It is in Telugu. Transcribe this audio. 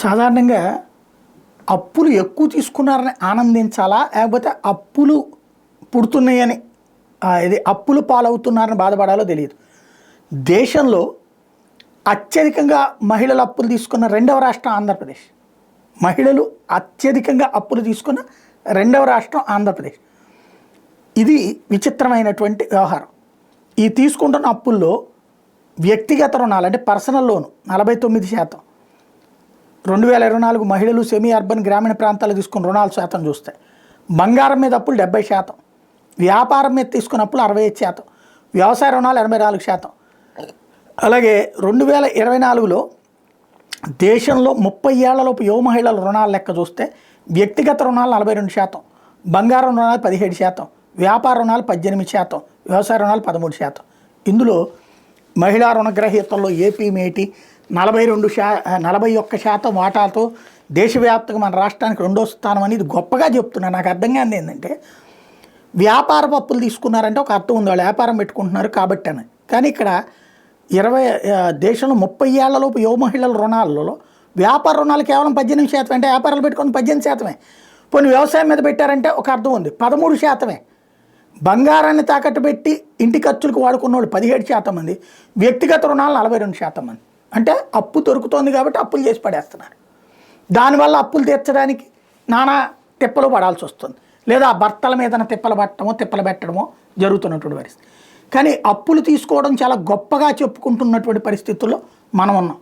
సాధారణంగా అప్పులు ఎక్కువ తీసుకున్నారని ఆనందించాలా? లేకపోతే అప్పులు పుడుతున్నాయని ఇది అప్పులు పాలవుతున్నారని బాధపడాలో తెలియదు. దేశంలో అత్యధికంగా మహిళలు అప్పులు తీసుకున్న రెండవ రాష్ట్రం ఆంధ్రప్రదేశ్. మహిళలు అత్యధికంగా అప్పులు తీసుకున్న రెండవ రాష్ట్రం ఆంధ్రప్రదేశ్. ఇది విచిత్రమైనటువంటి వ్యవహారం. ఈ తీసుకుంటున్న అప్పుల్లో వ్యక్తిగత రుణాలు అంటే పర్సనల్ లోను 49%, 2024 మహిళలు సెమీ అర్బన్ గ్రామీణ ప్రాంతాల్లో తీసుకున్న రుణాల శాతం చూస్తే బంగారం మీద అప్పులు 70%, వ్యాపారం మీద తీసుకున్న అప్పులు 65%, వ్యవసాయ రుణాలు 84%. అలాగే 2024లో దేశంలో 30 ఏళ్లలోపు యువ మహిళల రుణాల లెక్క చూస్తే వ్యక్తిగత రుణాలు 42%, బంగారం రుణాలు 17%, వ్యాపార రుణాలు 18%, వ్యవసాయ రుణాలు 13%. ఇందులో మహిళా రుణగ్రహీతల్లో ఏపీ మేటి 41% వాటాతో దేశవ్యాప్తంగా మన రాష్ట్రానికి 2వ స్థానం అని ఇది గొప్పగా చెప్తున్నా. నాకు అర్థం కాని ఏంటంటే వ్యాపారపు అప్పులు తీసుకున్నారంటే ఒక అర్థం ఉంది, వాళ్ళు వ్యాపారం పెట్టుకుంటున్నారు కాబట్టి అని. కానీ ఇక్కడ దేశంలో 30 ఏళ్లలోపు యువ మహిళల రుణాలలో వ్యాపార రుణాలు కేవలం 18%, అంటే వ్యాపారాలు పెట్టుకుని 18%. పోనీ వ్యవసాయం మీద పెట్టారంటే ఒక అర్థం ఉంది, 13%. బంగారాన్ని తాకట్టు పెట్టి ఇంటి ఖర్చులకు వాడుకున్న వాళ్ళు 17% మంది, వ్యక్తిగత రుణాలు 42% మంది. అంటే అప్పు దొరుకుతోంది కాబట్టి అప్పులు చేసి పడేస్తున్నారు. దానివల్ల అప్పులు తీర్చడానికి నానా తిప్పలు పడాల్సి వస్తుంది, లేదా భర్తల మీద తిప్పలు పెట్టడమో జరుగుతున్నటువంటి పరిస్థితి. కానీ అప్పులు తీసుకోవడం చాలా గొప్పగా చెప్పుకుంటున్నటువంటి పరిస్థితుల్లో మనం ఉన్నాం.